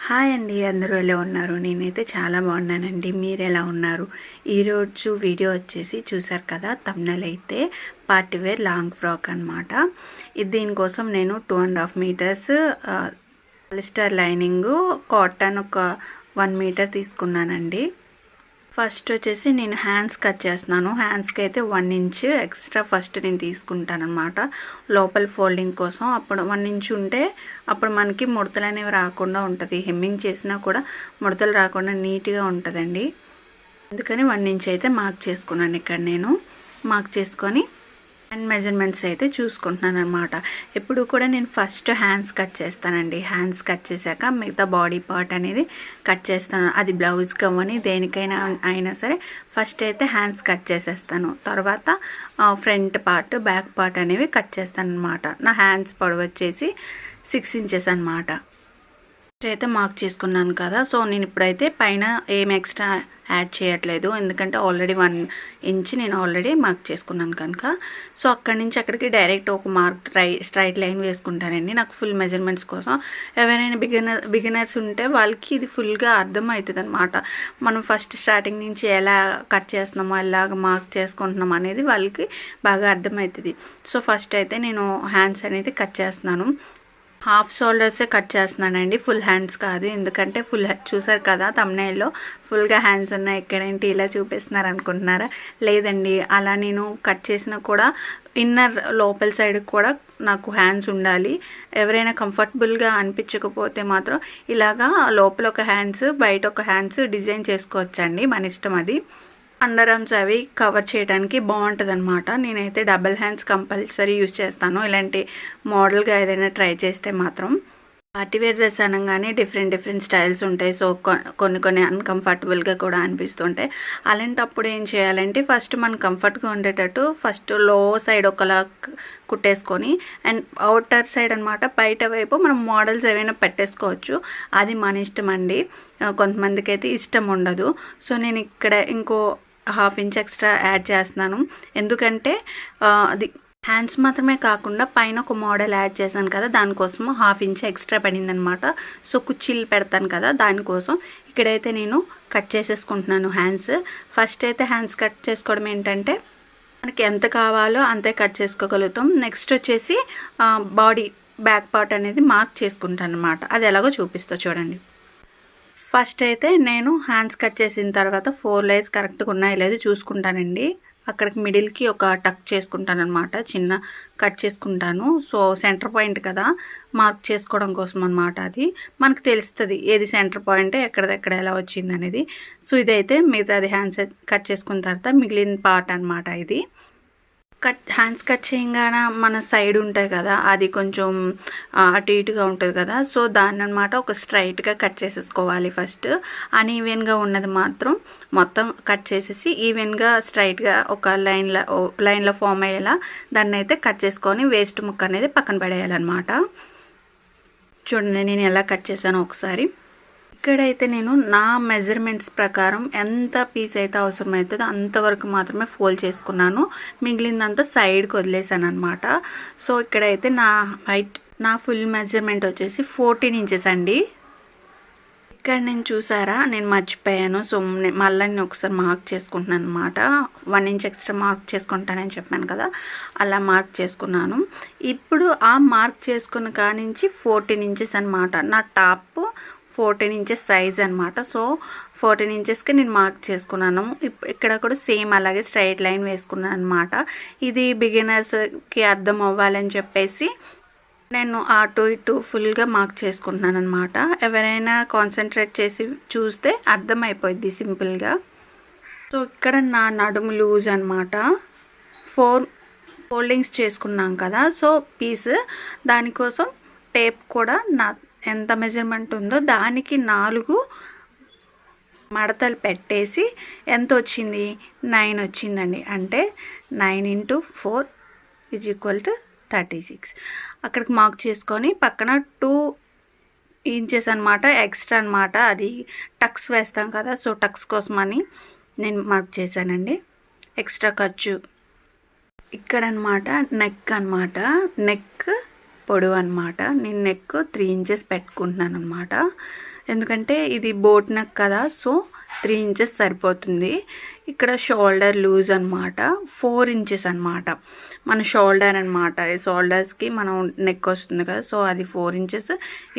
Hi అండి, అందరూ ఎలా ఉన్నారు? నేనైతే చాలా బాగున్నానండి. మీరు ఎలా ఉన్నారు? ఈరోజు వీడియో వచ్చేసి చూసారు కదా, థంబ్నెయిల్ అయితే పార్టీ వేర్ లాంగ్ ఫ్రాక్ అనమాట. దీనికోసం నేను 2.5 మీటర్స్ పాలిస్టర్ లైనింగ్, కాటన్ ఒక 1 మీటర్ తీసుకున్నానండి. ఫస్ట్ వచ్చేసి నేను హ్యాండ్స్ కట్ చేస్తున్నాను. హ్యాండ్స్కి అయితే 1 ఇంచ్ ఎక్స్ట్రా ఫస్ట్ నేను తీసుకుంటాను అనమాట, లోపల ఫోల్డింగ్ కోసం. అప్పుడు 1 ఇంచ్ ఉంటే అప్పుడు మనకి ముడతలు అనేవి రాకుండా ఉంటుంది. హెమ్మింగ్ చేసినా కూడా ముడతలు రాకుండా నీట్గా ఉంటుందండి. అందుకని 1 ఇంచ్ అయితే మార్క్ చేసుకున్నాను. ఇక్కడ నేను మార్క్ చేసుకొని అండ్ మెజర్మెంట్స్ అయితే చూసుకుంటున్నాను అనమాట. ఎప్పుడు కూడా నేను ఫస్ట్ హ్యాండ్స్ కట్ చేస్తానండి. హ్యాండ్స్ కట్ చేశాక మిగతా బాడీ పార్ట్ అనేది కట్ చేస్తాను. అది బ్లౌజ్ కవ్వని దేనికైనా అయినా సరే ఫస్ట్ అయితే హ్యాండ్స్ కట్ చేసేస్తాను. తర్వాత ఫ్రంట్ పార్ట్, బ్యాక్ పార్ట్ అనేవి కట్ చేస్తాను అనమాట. నా హ్యాండ్స్ పొడవు వచ్చేసి 6 ఇంచెస్ అనమాట. అయితే మార్క్ చేసుకున్నాను కదా, సో నేను ఇప్పుడైతే పైన ఏం ఎక్స్ట్రా యాడ్ చేయట్లేదు, ఎందుకంటే ఆల్రెడీ 1 ఇంచ్ నేను ఆల్రెడీ మార్క్ చేసుకున్నాను కనుక. సో అక్కడి నుంచి అక్కడికి డైరెక్ట్ ఒక మార్క్ స్ట్రైట్ లైన్ వేసుకుంటానండి, నాకు ఫుల్ మెజర్మెంట్స్ కోసం. ఎవరైనా బిగినర్స్ ఉంటే వాళ్ళకి ఇది ఫుల్గా అర్థం అవుతుంది అనమాట. మనం ఫస్ట్ స్టార్టింగ్ నుంచి ఎలా కట్ చేస్తున్నామో, ఎలాగ మార్క్ చేసుకుంటున్నాం అనేది వాళ్ళకి బాగా అర్థమవుతుంది. సో ఫస్ట్ అయితే నేను హ్యాండ్స్ అనేది కట్ చేస్తున్నాను. హాఫ్ షోల్డర్సే కట్ చేస్తున్నానండి, ఫుల్ హ్యాండ్స్ కాదు. ఎందుకంటే చూసారు కదా థంబ్నెయిల్లో ఫుల్గా హ్యాండ్స్ ఉన్నాయి, ఇక్కడేంటి ఇలా చూపిస్తున్నారు అనుకుంటున్నారా? లేదండి, అలా నేను కట్ చేసినా కూడా ఇన్నర్ లోపల సైడ్ కూడా నాకు హ్యాండ్స్ ఉండాలి. ఎవరైనా కంఫర్టబుల్గా అనిపించకపోతే మాత్రం ఇలాగా లోపల ఒక హ్యాండ్స్, బయట ఒక హ్యాండ్స్ డిజైన్ చేసుకోవచ్చండి, మన ఇష్టం అది. అండర్ ఆర్మ్స్ అవి కవర్ చేయడానికి బాగుంటుంది అనమాట. నేనైతే డబల్ హ్యాండ్స్ కంపల్సరీ యూజ్ చేస్తాను ఇలాంటి మోడల్గా ఏదైనా ట్రై చేస్తే మాత్రం. పార్టీవేర్ డ్రెస్ అనగానే డిఫరెంట్ స్టైల్స్ ఉంటాయి. సో కొన్ని అన్కంఫర్టబుల్గా కూడా అనిపిస్తుంటాయి. అలాంటప్పుడు ఏం చేయాలంటే ఫస్ట్ మనం కంఫర్ట్గా ఉండేటట్టు ఫస్ట్ లో సైడ్ ఒకలా కుట్టేసుకొని అండ్ అవుటర్ సైడ్ అనమాట బయట వైపు మనం మోడల్స్ ఏవైనా పెట్టేసుకోవచ్చు. అది మన ఇష్టం అండి, కొంతమందికి అయితే ఇష్టం ఉండదు. సో నేను ఇక్కడ ఇంకో 1/2 ఇంచ్ ఎక్స్ట్రా యాడ్ చేస్తున్నాను. ఎందుకంటే అది హ్యాండ్స్ మాత్రమే కాకుండా పైన ఒక మోడల్ యాడ్ చేశాను కదా, దానికోసం 1/2 ఇంచ్ ఎక్స్ట్రా పడిందనమాట. సో కుర్చీలు పెడతాను కదా, దానికోసం ఇక్కడైతే నేను కట్ చేసేసుకుంటున్నాను హ్యాండ్స్. ఫస్ట్ అయితే హ్యాండ్స్ కట్ చేసుకోవడం ఏంటంటే మనకి ఎంత కావాలో అంతే కట్ చేసుకోగలుగుతాం. నెక్స్ట్ వచ్చేసి బాడీ బ్యాక్ పార్ట్ అనేది మార్క్ చేసుకుంటాను అనమాట. అది ఎలాగో చూపిస్తా చూడండి. ఫస్ట్ అయితే నేను హ్యాండ్స్ కట్ చేసిన తర్వాత 4 లైన్స్ కరెక్ట్గా ఉన్నాయో లేదో చూసుకుంటానండి. అక్కడికి మిడిల్కి ఒక టక్ చేసుకుంటాను అనమాట, చిన్న కట్ చేసుకుంటాను. సో సెంటర్ పాయింట్ కదా, మార్క్ చేసుకోవడం కోసం అనమాట. అది మనకు తెలుస్తుంది ఏది సెంటర్ పాయింట్, ఎక్కడెక్కడ ఎలా వచ్చింది అనేది. సో ఇదైతే మిగతాది హ్యాండ్స్ కట్ చేసుకున్న తర్వాత మిగిలిన పార్ట్ అనమాట ఇది. హ్యాండ్స్ కట్ చేయగానే మన సైడ్ ఉంటాయి కదా, అది కొంచెం అటు ఇటుగా ఉంటుంది కదా. సో దాన్ని అనమాట ఒక స్ట్రైట్గా కట్ చేసేసుకోవాలి. ఫస్ట్ అన్ఈవెన్గా ఉన్నది మాత్రం మొత్తం కట్ చేసేసి ఈవెన్గా స్ట్రైట్గా ఒక లైన్లో ఫామ్ అయ్యేలా దాన్ని అయితే కట్ చేసుకొని వేస్ట్ ముక్క అనేది పక్కన పడేయాలన్నమాట. చూడండి నేను ఎలా కట్ చేశానో ఒకసారి. ఇక్కడైతే నేను నా మెజర్మెంట్స్ ప్రకారం ఎంత పీస్ అయితే అవసరమవుతుందో అంతవరకు మాత్రమే ఫోల్డ్ చేసుకున్నాను, మిగిలిందంతా సైడ్కి వదిలేసాను అనమాట. సో ఇక్కడైతే నా ఫుల్ మెజర్మెంట్ వచ్చేసి 14 ఇంచెస్ అండి. ఇక్కడ నేను చూసారా, నేను మర్చిపోయాను. సో మళ్ళీ నేను ఒకసారి మార్క్ చేసుకుంటున్నాను అనమాట. 1 ఇంచ్ ఎక్స్ట్రా మార్క్ చేసుకుంటానని చెప్పాను కదా, అలా మార్క్ చేసుకున్నాను. ఇప్పుడు ఆ మార్క్ చేసుకున్న కానించి 14 ఇంచెస్ అనమాట. నా టాప్ 14 ఇంచెస్ సైజ్ అనమాట. సో 14 ఇంచెస్కి నేను మార్క్ చేసుకున్నాను. ఇక్కడ కూడా సేమ్ అలాగే స్ట్రైట్ లైన్ వేసుకున్నాను అనమాట. ఇది బిగినర్స్కి అర్థం అవ్వాలని చెప్పేసి నేను అటు ఇటు ఫుల్గా మార్క్ చేసుకుంటున్నాను అనమాట. ఎవరైనా కాన్సన్ట్రేట్ చేసి చూస్తే అర్థమైపోద్ది సింపుల్గా. సో ఇక్కడ నా నడుము లూజ్ అనమాట. 4 ఫోల్డింగ్స్ చేసుకున్నాం కదా, సో పీస్ దానికోసం టేప్ కూడా ఎంత మెజర్మెంట్ ఉందో దానికి 4 మడతలు పెట్టేసి ఎంత వచ్చింది, 9 వచ్చిందండి. అంటే 9 × 4 = 36. అక్కడికి మార్క్ చేసుకొని పక్కన 2 ఇంచెస్ అనమాట ఎక్స్ట్రా అనమాట, అది టక్స్ వేస్తాం కదా, సో టక్స్ కోసమని నేను మార్క్ చేశానండి. ఎక్స్ట్రా ఖర్చు ఇక్కడ అనమాట నెక్ పొడవు అనమాట. నేను నెక్ 3 ఇంచెస్ పెట్టుకుంటున్నాను అనమాట. ఎందుకంటే ఇది బోట్ నెక్ కదా, సో 3 ఇంచెస్ సరిపోతుంది. ఇక్కడ షోల్డర్ లూజ్ అనమాట 4 ఇంచెస్ అనమాట. మన షోల్డర్ అనమాట, షోల్డర్స్కి మనం నెక్ వస్తుంది కదా, సో అది 4 ఇంచెస్,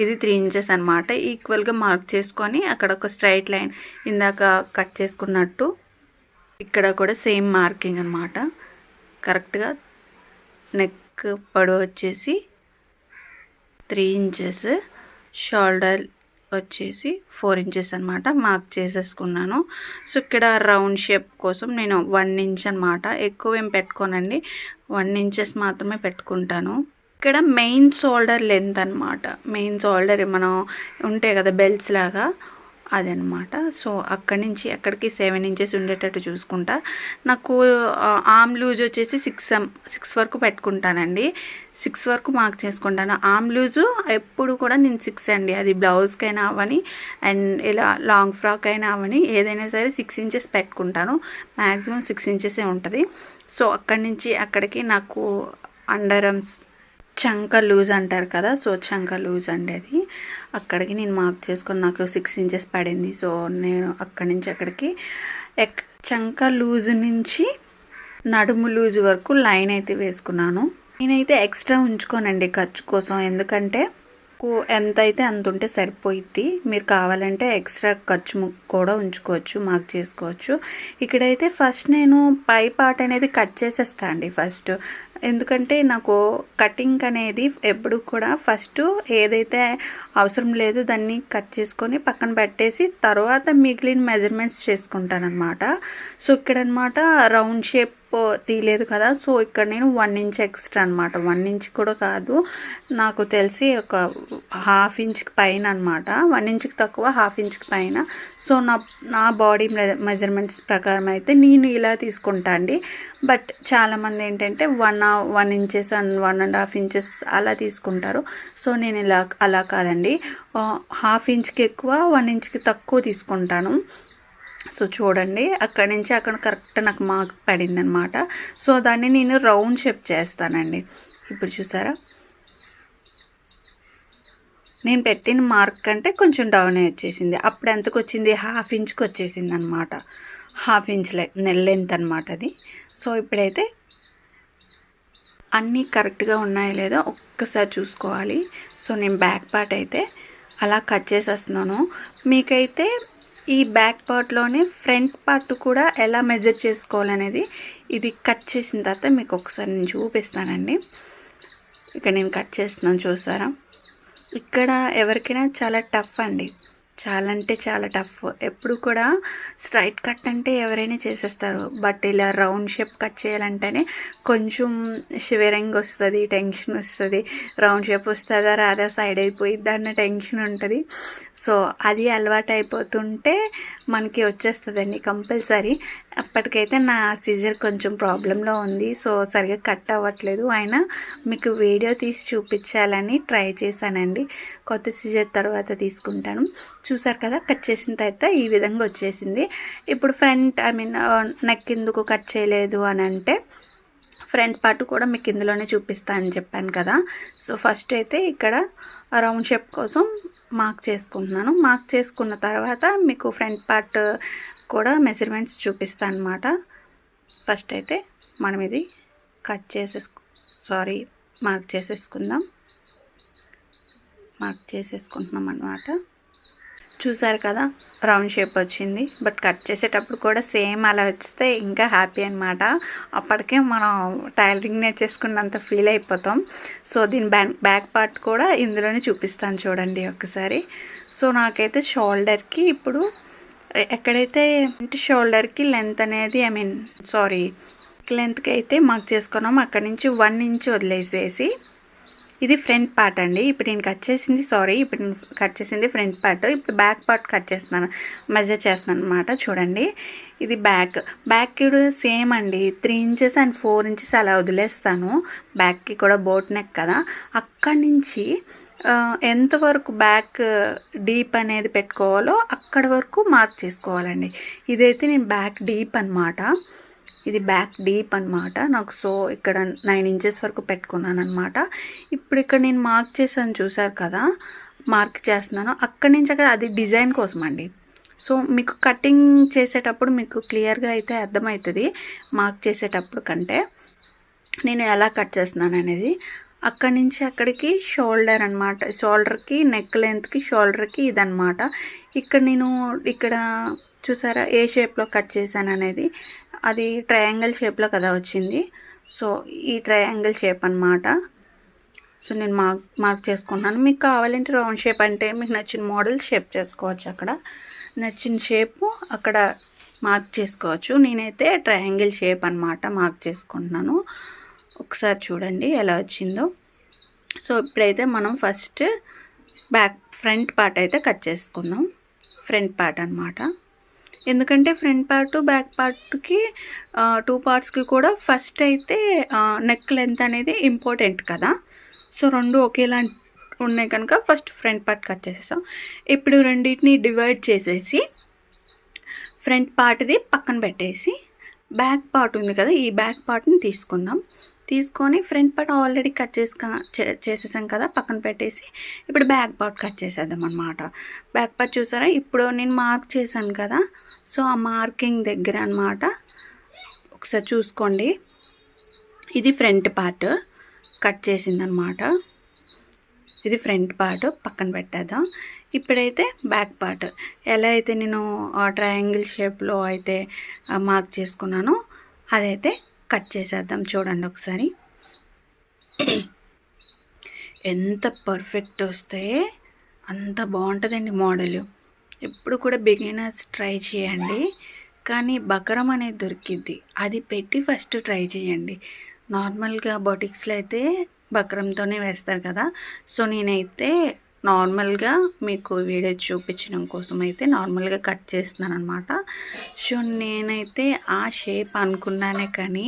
ఇది 3 ఇంచెస్ అనమాట. ఈక్వల్గా మార్క్ చేసుకొని అక్కడ ఒక స్ట్రైట్ లైన్ ఇందాక కట్ చేసుకున్నట్టు ఇక్కడ కూడా సేమ్ మార్కింగ్ అనమాట. కరెక్ట్గా నెక్ పొడవు వచ్చేసి 3 ఇంచెస్, షోల్డర్ వచ్చేసి 4 ఇంచెస్ అనమాట మార్క్ చేసేసుకున్నాను. సో ఇక్కడ రౌండ్ షేప్ కోసం నేను 1 ఇంచ్ అనమాట, ఎక్కువ ఏం పెట్టుకోనండి, 1 ఇంచెస్ మాత్రమే పెట్టుకుంటాను. ఇక్కడ మెయిన్ షోల్డర్ లెంత్ అనమాట, మెయిన్ షోల్డర్ మనం ఉంటాయి కదా బెల్ట్స్ లాగా, అదనమాట. సో అక్కడి నుంచి అక్కడికి 7 ఇంచెస్ ఉండేటట్టు చూసుకుంటా. నాకు ఆర్మ్ లూజ్ వచ్చేసి 6 వరకు పెట్టుకుంటానండి, 6 వరకు మార్క్ చేసుకుంటాను. ఆర్మ్ లూజు ఎప్పుడు కూడా నేను 6 అండి, అది బ్లౌజ్కైనా అవని అండ్ ఇలా లాంగ్ ఫ్రాక్ అయినా అవని ఏదైనా సరే 6 ఇంచెస్ పెట్టుకుంటాను. మ్యాక్సిమం 6 ఇంచెసే ఉంటుంది. సో అక్కడి నుంచి అక్కడికి నాకు అండర్ ఆర్మ్స్ చంక లూజ్ అంటారు కదా, సో చంక లూజ్ అండి అది, అక్కడికి నేను మార్క్ చేసుకొని నాకు 6 ఇంచెస్ పడింది. సో నేను అక్కడి నుంచి అక్కడికి చంక లూజ్ నుంచి నడుము లూజ్ వరకు లైన్ అయితే వేసుకున్నాను. నేనైతే ఎక్స్ట్రా ఉంచుకోనండి ఖర్చు కోసం, ఎందుకంటే ఎంత అయితే అంత ఉంటే సరిపోయిద్ది. మీరు కావాలంటే ఎక్స్ట్రా ఖర్చు కూడా ఉంచుకోవచ్చు, మార్క్ చేసుకోవచ్చు. ఇక్కడైతే ఫస్ట్ నేను పై పార్ట్ అనేది కట్ చేసేస్తాను అండి ఫస్ట్, ఎందుకంటే నాకు కటింగ్ అనేది ఎప్పుడు కూడా ఫస్ట్ ఏదైతే అవసరం లేదు దాన్ని కట్ చేసుకొని పక్కన పెట్టేసి తర్వాత మిగిలిన మెజర్మెంట్స్ చేసుకుంటాను అనమాట. సో ఇక్కడ అనమాట రౌండ్ షేప్ తీయలేదు కదా, సో ఇక్కడ నేను 1 ఇంచ్ ఎక్స్ట్రా అనమాట, 1 ఇంచ్ కూడా కాదు, నాకు తెలిసి ఒక 1/2 ఇంచ్కి పైన అనమాట, 1 ఇంచ్కి తక్కువ 1/2 ఇంచ్కి పైన. సో నా బాడీ మెజర్మెంట్స్ ప్రకారం అయితే నేను ఇలా తీసుకుంటా అండి. బట్ చాలామంది ఏంటంటే 1 ఇంచెస్ అండ్ 1.5 ఇంచెస్ అలా తీసుకుంటారు. సో నేను అలా కాదండి, 1/2 ఇంచ్కి ఎక్కువ 1 ఇంచ్కి తక్కువ తీసుకుంటాను. సో చూడండి అక్కడి నుంచి అక్కడ కరెక్ట్ నాకు మార్క్స్ పడింది అనమాట. సో దాన్ని నేను రౌండ్ షేప్ చేస్తానండి. ఇప్పుడు చూసారా, నేను పెట్టిన మార్క్ కంటే కొంచెం డౌన్ వచ్చేసింది. అప్పుడు ఎంతకు వచ్చింది, 1/2 ఇంచ్కి వచ్చేసింది అనమాట, 1/2 ఇంచ్ లెంత్ అనమాట అది. సో ఇప్పుడైతే అన్నీ కరెక్ట్గా ఉన్నాయో లేదో ఒక్కసారి చూసుకోవాలి. సో నేను బ్యాక్ పార్ట్ అయితే అలా కట్ చేసేస్తున్నాను. మీకైతే ఈ బ్యాక్ పార్ట్లోనే ఫ్రంట్ పార్ట్ కూడా ఎలా మెజర్ చేసుకోవాలనేది ఇది కట్ చేసిన తర్వాత మీకు ఒకసారి నేను చూపిస్తానండి. ఇక్కడ నేను కట్ చేస్తున్నాను చూసారా, ఇక్కడ ఎవరికైనా చాలా టఫ్ అండి, చాలా అంటే చాలా టఫ్. ఎప్పుడు కూడా స్ట్రైట్ కట్ అంటే ఎవరైనా చేసేస్తారు, బట్ ఇలా రౌండ్ షేప్ కట్ చేయాలంటేనే కొంచెం షివరింగ్ వస్తుంది, టెన్షన్ వస్తుంది. రౌండ్ షేప్ వస్తుందా రాదా, సైడ్ అయిపోయిద్దా అన్న టెన్షన్ ఉంటుంది. సో అది అలవాటు అయిపోతుంటే మనకి వచ్చేస్తుందండి కంపల్సరీ. అప్పటికైతే నా సిజర్ కొంచెం ప్రాబ్లంలో ఉంది, సో సరిగా కట్ అవ్వట్లేదు, అయినా మీకు వీడియో తీసి చూపించాలని ట్రై చేశానండి. కొత్త సిజర్ తర్వాత తీసుకుంటాను. చూసారు కదా, కట్ చేసిన తర్వాత ఈ విధంగా వచ్చేసింది. ఇప్పుడు ఫ్రంట్ నెక్ ఎందుకు కట్ చేయలేదు అని అంటే, ఫ్రంట్ పార్ట్ కూడా మీకు ఇందులోనే చూపిస్తాను అని చెప్పాను కదా. సో ఫస్ట్ అయితే ఇక్కడ రౌండ్ షేప్ కోసం మార్క్ చేసుకుంటున్నాను. మార్క్ చేసుకున్న తర్వాత మీకు ఫ్రంట్ పార్ట్ కూడా మెజర్మెంట్స్ చూపిస్తాను అనమాట. ఫస్ట్ అయితే మనం ఇది మార్క్ చేసేసుకుంటున్నాం అనమాట. చూసారు కదా, రౌండ్ షేప్ వచ్చింది. బట్ కట్ చేసేటప్పుడు కూడా సేమ్ అలా వస్తే ఇంకా హ్యాపీ అనమాట. అప్పటికే మనం టైలరింగ్ నేర్చేసుకున్నంత ఫీల్ అయిపోతాం. సో దీని బ్యాక్ పార్ట్ కూడా ఇందులోనే చూపిస్తాను చూడండి ఒకసారి. సో నాకైతే షోల్డర్కి ఇప్పుడు ఎక్కడైతే షోల్డర్కి లెంత్ అనేది లెంత్కి అయితే మార్క్ చేసుకున్నాం, అక్కడి నుంచి 1 ఇంచ్ వదిలేసేసి, ఇది ఫ్రంట్ పార్ట్ అండి. ఇప్పుడు నేను కట్ చేసింది ఫ్రంట్ పార్ట్. ఇప్పుడు బ్యాక్ పార్ట్ మెజర్ చేస్తున్నాను అనమాట. చూడండి, ఇది బ్యాక్ సేమ్ అండి, 3 ఇంచెస్ అండ్ 4 ఇంచెస్ అలా వదిలేస్తాను. బ్యాక్కి కూడా బోట్ నెక్ కదా, అక్కడి నుంచి ఎంతవరకు బ్యాక్ డీప్ అనేది పెట్టుకోవాలో అక్కడి వరకు మార్క్ చేసుకోవాలండి. ఇదైతే నేను బ్యాక్ డీప్ అనమాట, ఇది బ్యాక్ డీప్ అనమాట నాకు. సో ఇక్కడ 9 ఇంచెస్ వరకు పెట్టుకున్నాను అనమాట. ఇప్పుడు ఇక్కడ నేను మార్క్ చేశాను చూసారు కదా, మార్క్ చేస్తున్నానో అక్కడి నుంచి అక్కడ అది డిజైన్ కోసం అండి. సో మీకు కటింగ్ చేసేటప్పుడు మీకు క్లియర్గా అయితే అర్థమవుతుంది మార్క్ చేసేటప్పుడు కంటే నేను ఎలా కట్ చేస్తున్నాను అనేది. అక్కడి నుంచి అక్కడికి షోల్డర్ అనమాట, షోల్డర్కి నెక్ లెంత్కి షోల్డర్కి ఇదనమాట. ఇక్కడ చూసారా ఏ షేప్లో కట్ చేశాను అనేది, అది ట్రయాంగిల్ షేప్లో కదా వచ్చింది. సో ఈ ట్రయాంగిల్ షేప్ అనమాట. సో నేను మార్క్ చేసుకుంటున్నాను. మీకు కావాలంటే రౌండ్ షేప్ అంటే మీకు నచ్చిన మోడల్ షేప్ చేసుకోవచ్చు, అక్కడ నచ్చిన షేపు అక్కడ మార్క్ చేసుకోవచ్చు. నేనైతే ట్రయాంగిల్ షేప్ అనమాట మార్క్ చేసుకుంటున్నాను. ఒకసారి చూడండి ఎలా వచ్చిందో. సో ఇప్పుడైతే మనం ఫస్ట్ ఫ్రంట్ పార్ట్ అయితే కట్ చేసుకుందాం. ఫ్రంట్ పార్ట్ అనమాట. ఎందుకంటే ఫ్రంట్ పార్ట్ బ్యాక్ పార్ట్కి 2 పార్ట్స్కి కూడా ఫస్ట్ అయితే నెక్ లెంత్ అనేది ఇంపార్టెంట్ కదా. సో రెండు ఒకేలా ఉన్నాయి కనుక ఫస్ట్ ఫ్రంట్ పార్ట్ కట్ చేసేసాం. ఇప్పుడు రెండింటిని డివైడ్ చేసేసి ఫ్రంట్ పార్ట్ది పక్కన పెట్టేసి బ్యాక్ పార్ట్ ఉంది కదా, ఈ బ్యాక్ పార్ట్ని తీసుకొని ఫ్రంట్ పార్ట్ ఆల్రెడీ కట్ చేసేసాం కదా, పక్కన పెట్టేసి ఇప్పుడు బ్యాక్ పార్ట్ కట్ చేసేద్దాం అనమాట. బ్యాక్ పార్ట్ చూసారా ఇప్పుడు నేను మార్క్ చేశాను కదా, సో ఆ మార్కింగ్ దగ్గర అనమాట. ఒకసారి చూసుకోండి, ఇది ఫ్రంట్ పార్ట్ కట్ చేసిందనమాట. ఇది ఫ్రంట్ పార్ట్ పక్కన పెట్టేద్దాం. ఇప్పుడైతే బ్యాక్ పార్ట్ ఎలా అయితే నేను ట్రయాంగిల్ షేప్లో అయితే మార్క్ చేసుకున్నానో అదైతే కట్ చేసేద్దాం. చూడండి ఒకసారి ఎంత పర్ఫెక్ట్ వస్తే అంత బాగుంటుందండి మోడల్. ఎప్పుడు కూడా బిగినర్స్ ట్రై చేయండి, కానీ బకరం అనేది దొరికిద్ది, అది పెట్టి ఫస్ట్ ట్రై చేయండి. నార్మల్గా బొటిక్స్లో అయితే బకరంతోనే వేస్తారు కదా. సో నేనైతే నార్మల్గా మీకు వీడియో చూపించడం కోసం అయితే నార్మల్గా కట్ చేస్తున్నాను అనమాట. సో నేనైతే ఆ షేప్ అనుకున్నానే కానీ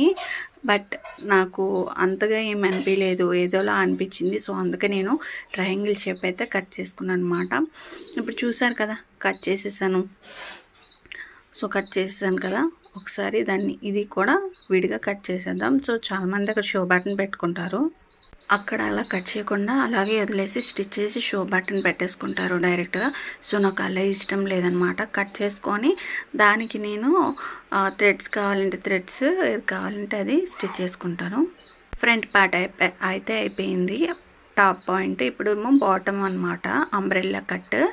బట్ నాకు అంతగా ఏమి అనిపించలేదు, ఏదోలా అనిపించింది. సో అందుకే నేను ట్రయాంగిల్ షేప్ అయితే కట్ చేసుకున్నాను అనమాట. ఇప్పుడు చూసారు కదా కట్ చేసేసాను. సో కట్ చేసేసాను కదా, ఒకసారి దాన్ని ఇది కూడా విడిగా కట్ చేసేద్దాం. సో చాలామంది అక్కడ షో బటన్ పెట్టుకుంటారు, అక్కడ అలా కట్ చేయకుండా అలాగే వదిలేసి స్టిచ్ చేసి షో బటన్ పెట్టేసుకుంటారు డైరెక్ట్గా. సో నాకు అలా ఇష్టం లేదనమాట. కట్ చేసుకొని దానికి నేను థ్రెడ్స్ కావాలంటే థ్రెడ్స్, ఏది కావాలంటే అది స్టిచ్ చేసుకుంటాను. ఫ్రంట్ పార్ట్ అయితే అయిపోయింది, టాప్ పాయింట్. ఇప్పుడు ఏమో బాటమ్ అనమాట, అంబ్రెల్లా కట్.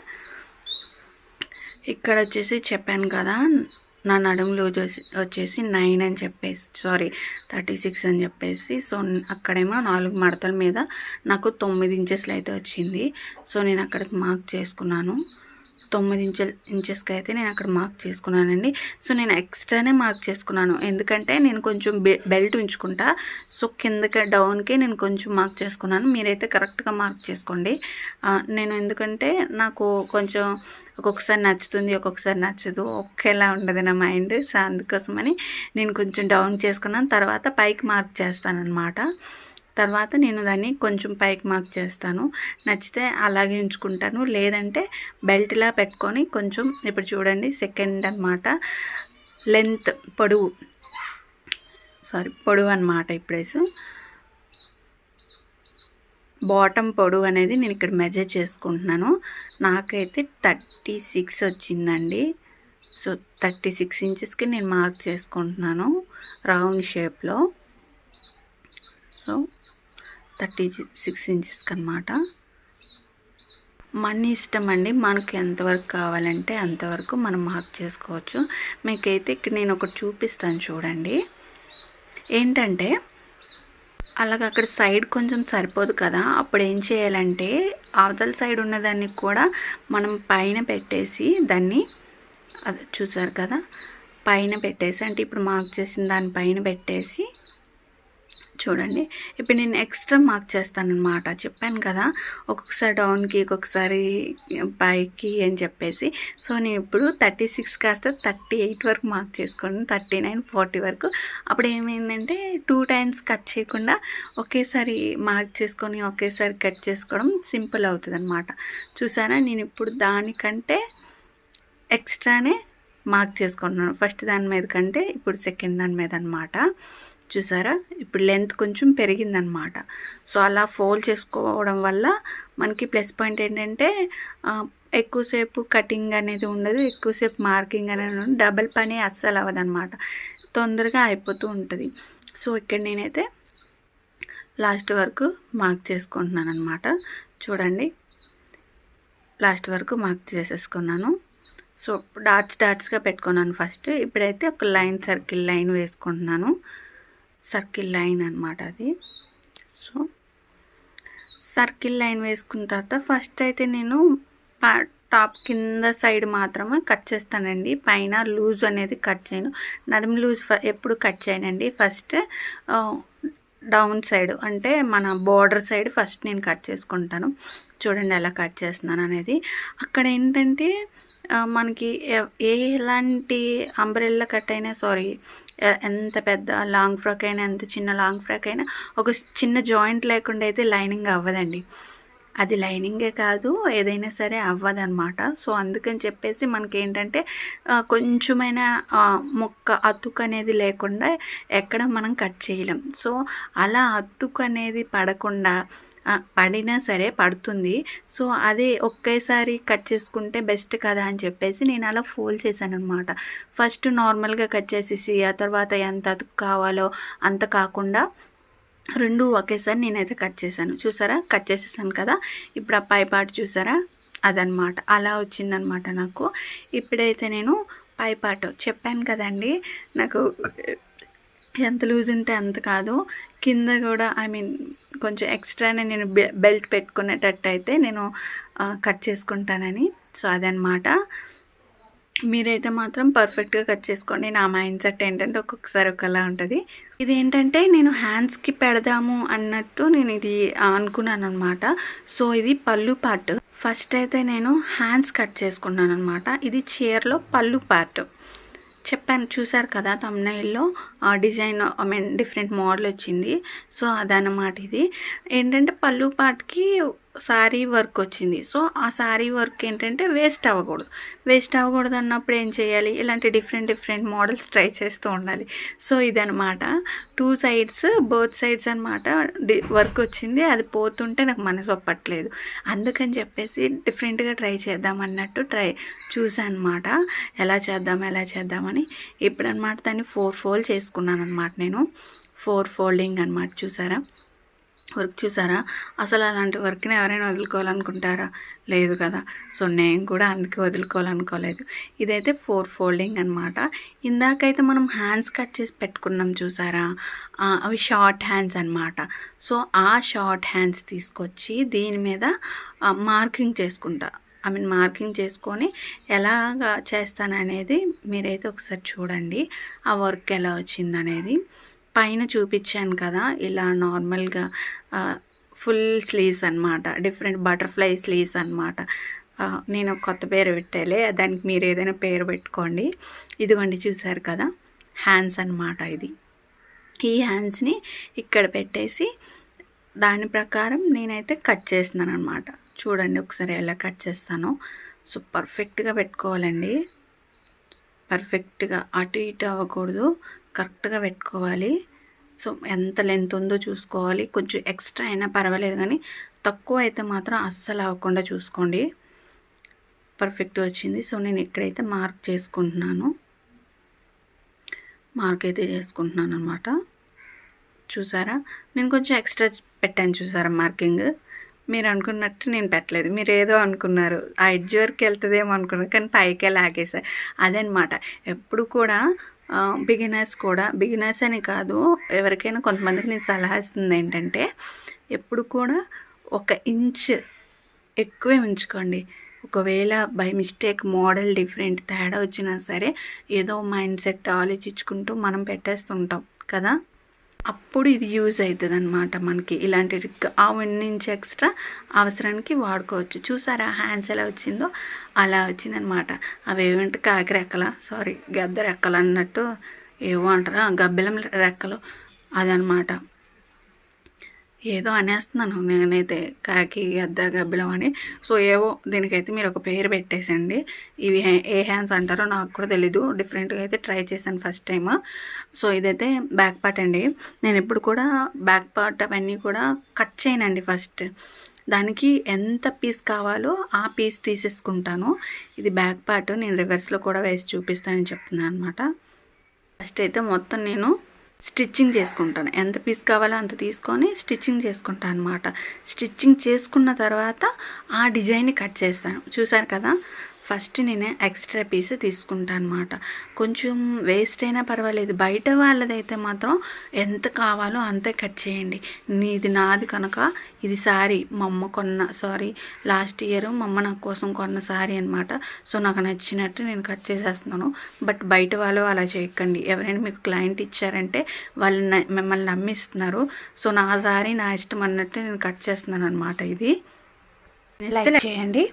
ఇక్కడ వచ్చేసి చెప్పాను కదా నా నడుము లూజ్ వచ్చేసి 9 అని చెప్పేసి 36 అని చెప్పేసి. సో అక్కడేమో 4 మడతల మీద నాకు 9 ఇంచెస్లు అయితే వచ్చింది. సో నేను అక్కడికి మార్క్ చేసుకున్నాను. 9 ఇంచెస్కి అయితే నేను అక్కడ మార్క్ చేసుకున్నానండి. సో నేను ఎక్స్ట్రానే మార్క్ చేసుకున్నాను, ఎందుకంటే నేను కొంచెం బెల్ట్ ఉంచుకుంటా. సో కిందకి డౌన్కి నేను కొంచెం మార్క్ చేసుకున్నాను. మీరైతే కరెక్ట్గా మార్క్ చేసుకోండి. నేను ఎందుకంటే నాకు కొంచెం ఒక్కొక్కసారి నచ్చుతుంది, ఒక్కొక్కసారి నచ్చదు, ఒకేలా ఉండదు నా మైండ్. సో అందుకోసమని నేను కొంచెం డౌన్ చేసుకున్నాను. తర్వాత పైకి మార్క్ చేస్తానన్నమాట. తర్వాత నేను దాన్ని కొంచెం పైకి మార్క్ చేస్తాను. నచ్చితే అలాగే ఉంచుకుంటాను, లేదంటే బెల్ట్లా పెట్టుకొని కొంచెం. ఇప్పుడు చూడండి సెకండ్ అనమాట, లెంత్ పొడవు అనమాట. ఇప్పుడేసి బాటమ్ పొడవు అనేది నేను ఇక్కడ మెజర్ చేసుకుంటున్నాను. నాకైతే 36 వచ్చిందండి. సో 36 ఇంచెస్కి నేను మార్క్ చేసుకుంటున్నాను రౌండ్ షేప్లో. సో 36 ఇంచెస్కి అనమాట. మన ఇష్టం అండి, మనకు ఎంతవరకు కావాలంటే అంతవరకు మనం మార్క్ చేసుకోవచ్చు. మీకైతే ఇక్కడ నేను ఒకటి చూపిస్తాను చూడండి. ఏంటంటే అలాగ అక్కడ సైడ్ కొంచెం సరిపోదు కదా, అప్పుడు ఏం చేయాలంటే అవతల సైడ్ ఉన్నదాన్ని కూడా మనం పైన పెట్టేసి దాన్ని, అది చూసారు కదా, పైన పెట్టేసి, అంటే ఇప్పుడు మార్క్ చేసిన దాని పైన పెట్టేసి చూడండి. ఇప్పుడు నేను ఎక్స్ట్రా మార్క్ చేస్తాను అనమాట. చెప్పాను కదా ఒక్కొక్కసారి డౌన్కి ఒక్కొక్కసారి పైకి అని చెప్పేసి. సో నేను ఇప్పుడు 36 కాస్త 38 వరకు మార్క్ చేసుకోండి, 39, 40 వరకు. అప్పుడు ఏమైందంటే 2 టైమ్స్ కట్ చేయకుండా ఒకేసారి మార్క్ చేసుకొని ఒకేసారి కట్ చేసుకోవడం సింపుల్ అవుతుంది అనమాట. చూసారా, నేను ఇప్పుడు దానికంటే ఎక్స్ట్రానే మార్క్ చేసుకుంటున్నాను. ఫస్ట్ దాని మీద కంటే ఇప్పుడు సెకండ్ దాని మీద అనమాట. చూసారా, ఇప్పుడు లెంత్ కొంచెం పెరిగిందనమాట. సో అలా ఫోల్డ్ చేసుకోవడం వల్ల మనకి ప్లస్ పాయింట్ ఏంటంటే ఎక్కువసేపు కటింగ్ అనేది ఉండదు, ఎక్కువసేపు మార్కింగ్ అనేది ఉండదు, డబల్ పని అస్సలు అవ్వదన్నమాట, తొందరగా అయిపోతూ ఉంటుంది. సో ఇక్కడ నేనైతే లాస్ట్ వరకు మార్క్ చేసుకుంటున్నాను అనమాట. చూడండి, లాస్ట్ వరకు మార్క్ చేసేసుకున్నాను. సో డాట్స్గా పెట్టుకున్నాను ఫస్ట్. ఇప్పుడైతే ఒక లైన్, సర్కిల్ లైన్ వేసుకుంటున్నాను. సర్కిల్ లైన్ అనమాట అది. సో సర్కిల్ లైన్ వేసుకున్న తర్వాత ఫస్ట్ అయితే నేను టాప్ కింద సైడ్ మాత్రమే కట్ చేస్తానండి. పైన లూజ్ అనేది కట్ చేయను. నడుము లూజ్ ఎప్పుడు కట్ చేయనండి. ఫస్ట్ డౌన్ సైడ్ అంటే మన బోర్డర్ సైడ్ ఫస్ట్ నేను కట్ చేసుకుంటాను. చూడండి ఎలా కట్ చేస్తున్నాను అనేది. అక్కడ ఏంటంటే మనకి ఎలాంటి అంబ్రెల్లా కట్ అయినా, ఎంత పెద్ద లాంగ్ ఫ్రాక్ అయినా, ఎంత చిన్న లాంగ్ ఫ్రాక్ అయినా ఒక చిన్న జాయింట్ లేకుండా అయితే లైనింగ్ అవ్వదండి. అది లైనింగే కాదు, ఏదైనా సరే అవ్వదన్నమాట. సో అందుకని చెప్పేసి మనకి ఏంటంటే కొంచెమైనా మొక్క అతుకు అనేది లేకుండా ఎక్కడ మనం కట్ చేయలేం. సో అలా అతుకు అనేది పడకుండా, పడినా సరే పడుతుంది. సో అదే ఒకేసారి కట్ చేసుకుంటే బెస్ట్ కదా అని చెప్పేసి నేను అలా ఫోల్డ్ చేశాను అనమాట. ఫస్ట్ నార్మల్గా కట్ చేసేసి ఆ తర్వాత ఎంత అతుకు కావాలో అంత కాకుండా రెండు ఒకేసారి నేనైతే కట్ చేశాను. చూసారా, కట్ చేసేసాను కదా. ఇప్పుడు ఆ పై పార్ట్ చూసారా, అదనమాట. అలా వచ్చిందనమాట నాకు. ఇప్పుడైతే నేను పై పార్ట్ చెప్పాను కదండి, నాకు ఎంత లూజ్ ఉంటే అంత కాదు, కింద కూడా కొంచెం ఎక్స్ట్రానే నేను బెల్ట్ పెట్టుకునేటట్టు అయితే నేను కట్ చేసుకుంటానని. సో అదనమాట. మీరైతే మాత్రం పర్ఫెక్ట్గా కట్ చేసుకోండి. నా మైండ్ సెట్ ఏంటంటే ఒక్కొక్కసారి ఒకలా ఉంటుంది. ఇది ఏంటంటే నేను హ్యాండ్స్కి పెడదాము అన్నట్టు నేను ఇది అనుకున్నాను అనమాట. సో ఇది పళ్ళు పార్ట్. ఫస్ట్ అయితే నేను హ్యాండ్స్ కట్ చేసుకున్నాను అనమాట. ఇది చీరలో పళ్ళు పార్ట్. చెప్పాను, చూసారు కదా తమ్నైల్లో డిజైన్, డిఫరెంట్ మోడల్ వచ్చింది. సో అదనమాట. ఇది ఏంటంటే పళ్ళు పార్ట్కి శారీ వర్క్ వచ్చింది. సో ఆ శారీ వర్క్ ఏంటంటే వేస్ట్ అవ్వకూడదు అన్నప్పుడు ఏం చేయాలి, ఇలాంటి డిఫరెంట్ మోడల్స్ ట్రై చేస్తూ ఉండాలి. సో ఇదనమాట, 2 సైడ్స్, బోత్ సైడ్స్ అనమాట వర్క్ వచ్చింది. అది పోతుంటే నాకు మనసు ఒప్పట్లేదు, అందుకని చెప్పేసి డిఫరెంట్గా ట్రై చేద్దాం అన్నట్టు చూసాను అనమాట. ఎలా చేద్దామని ఇప్పుడు అనమాట దాన్ని 4 ఫోల్డ్ చేసుకున్నాను అనమాట. నేను 4 ఫోల్డింగ్ అనమాట. వర్క్ చూసారా, అసలు అలాంటి వర్క్ని ఎవరైనా వదులుకోవాలనుకుంటారా? లేదు కదా. సో నేను కూడా అందుకే వదులుకోవాలనుకోలేదు. ఇదైతే 4 ఫోల్డింగ్ అనమాట. ఇందాకైతే మనం హ్యాండ్స్ కట్ చేసి పెట్టుకున్నాం చూసారా, అవి షార్ట్ హ్యాండ్స్ అనమాట. సో ఆ షార్ట్ హ్యాండ్స్ తీసుకొచ్చి దీని మీద మార్కింగ్ చేసుకొని ఎలాగా చేస్తాననేది మీరైతే ఒకసారి చూడండి, ఆ వర్క్ ఎలా వచ్చిందనేది. పైన చూపించాను కదా, ఇలా నార్మల్గా ఫుల్ స్లీవ్స్ అనమాట, డిఫరెంట్ బటర్ఫ్లై స్లీవ్స్ అనమాట. నేను కొత్త పేరు పెట్టాలే, దానికి మీరు ఏదైనా పేరు పెట్టుకోండి. ఇదిగోండి, చూసారు కదా హ్యాండ్స్ అనమాట. ఈ హ్యాండ్స్ని ఇక్కడ పెట్టేసి దాని ప్రకారం నేనైతే కట్ చేస్తున్నాను అనమాట. చూడండి ఒకసారి ఎలా కట్ చేస్తానో. సో పర్ఫెక్ట్గా పెట్టుకోవాలండి, పర్ఫెక్ట్గా అటు ఇటు అవ్వకూడదు, కరెక్ట్గా పెట్టుకోవాలి. సో ఎంత లెంత్ ఉందో చూసుకోవాలి. కొంచెం ఎక్స్ట్రా అయినా పర్వాలేదు, కానీ తక్కువ అయితే మాత్రం అస్సలు అవ్వకుండా చూసుకోండి. పర్ఫెక్ట్ వచ్చింది. సో నేను ఇక్కడైతే మార్క్ అయితే చేసుకుంటున్నాను అనమాట. చూసారా, నేను కొంచెం ఎక్స్ట్రా పెట్టాను చూసారా మార్కింగ్. మీరు అనుకున్నట్టు నేను పెట్టలేదు, మీరు ఏదో అనుకున్నారు, ఆ ఎడ్జ్ వరకు వెళ్తుందేమో అనుకున్నారు, కానీ పైకే లాగేసారు. అదనమాట. ఎప్పుడు కూడా బిగినర్స్ అని కాదు, ఎవరికైనా కొంతమందికి నేను సలహా ఇస్తుంది ఏంటంటే, ఎప్పుడు కూడా 1 ఇంచ్ ఎక్కువే ఉంచుకోండి. ఒకవేళ బై మిస్టేక్ మోడల్ డిఫరెంట్ తేడా వచ్చినా సరే, ఏదో మైండ్ సెట్ ఆలోచించుకుంటూ మనం పెట్టేస్తుంటాం కదా, అప్పుడు ఇది యూజ్ అవుతుంది అనమాట. మనకి ఇలాంటి 1 ఇంచ్ ఎక్స్ట్రా అవసరానికి వాడుకోవచ్చు. చూసారా హ్యాండ్స్ ఎలా వచ్చిందో, అలా వచ్చిందనమాట. అవి ఏమంటే గద్ద రెక్కలు అన్నట్టు ఏవో అంటారా, గబ్బెలం రెక్కలు, అదనమాట. ఏదో అనేస్తున్నాను నేనైతే కాకి గద్ద గబ్బిలం అని. సో ఏవో దీనికైతే మీరు ఒక పేరు పెట్టేసండి. ఇవి ఏ హ్యాండ్స్ అంటారో నాకు కూడా తెలీదు. డిఫరెంట్గా అయితే ట్రై చేశాను ఫస్ట్ టైం. సో ఇదైతే బ్యాక్ పార్ట్ అండి. నేను ఎప్పుడు కూడా బ్యాక్ పార్ట్ అవన్నీ కూడా కట్ చేయనండి. ఫస్ట్ దానికి ఎంత పీస్ కావాలో ఆ పీస్ తీసేసుకుంటాను. ఇది బ్యాక్ పార్ట్. నేను రివర్స్లో కూడా వేసి చూపిస్తానని చెప్తున్నాను అనమాట. ఫస్ట్ అయితే మొత్తం నేను స్టిచ్చింగ్ చేసుకుంటాను. ఎంత పీస్ కావాలో అంత తీసుకొని స్టిచ్చింగ్ చేసుకుంటాను అనమాట. స్టిచ్చింగ్ చేసుకున్న తర్వాత ఆ డిజైన్ని కట్ చేస్తాను. చూసారు కదా, ఫస్ట్ నేను ఎక్స్ట్రా పీస్ తీసుకుంటాను అనమాట. కొంచెం వేస్ట్ అయినా పర్వాలేదు. బయట వాళ్ళదైతే మాత్రం ఎంత కావాలో అంతే కట్ చేయండి. ఇది నాది కనుక ఇది శారీ మా అమ్మ లాస్ట్ ఇయర్ మా అమ్మ నా కోసం కొన్న శారీ అనమాట. సో నాకు నచ్చినట్టు నేను కట్ చేసేస్తున్నాను. బట్ బయట వాళ్ళు అలా చేయకండి. ఎవరైనా మీకు క్లయింట్ ఇచ్చారంటే వాళ్ళు మిమ్మల్ని నమ్మిస్తున్నారు. సో నా శారీ నా ఇష్టం అన్నట్టు నేను కట్ చేస్తున్నాను అనమాట. ఇది లైక్ చేయండి.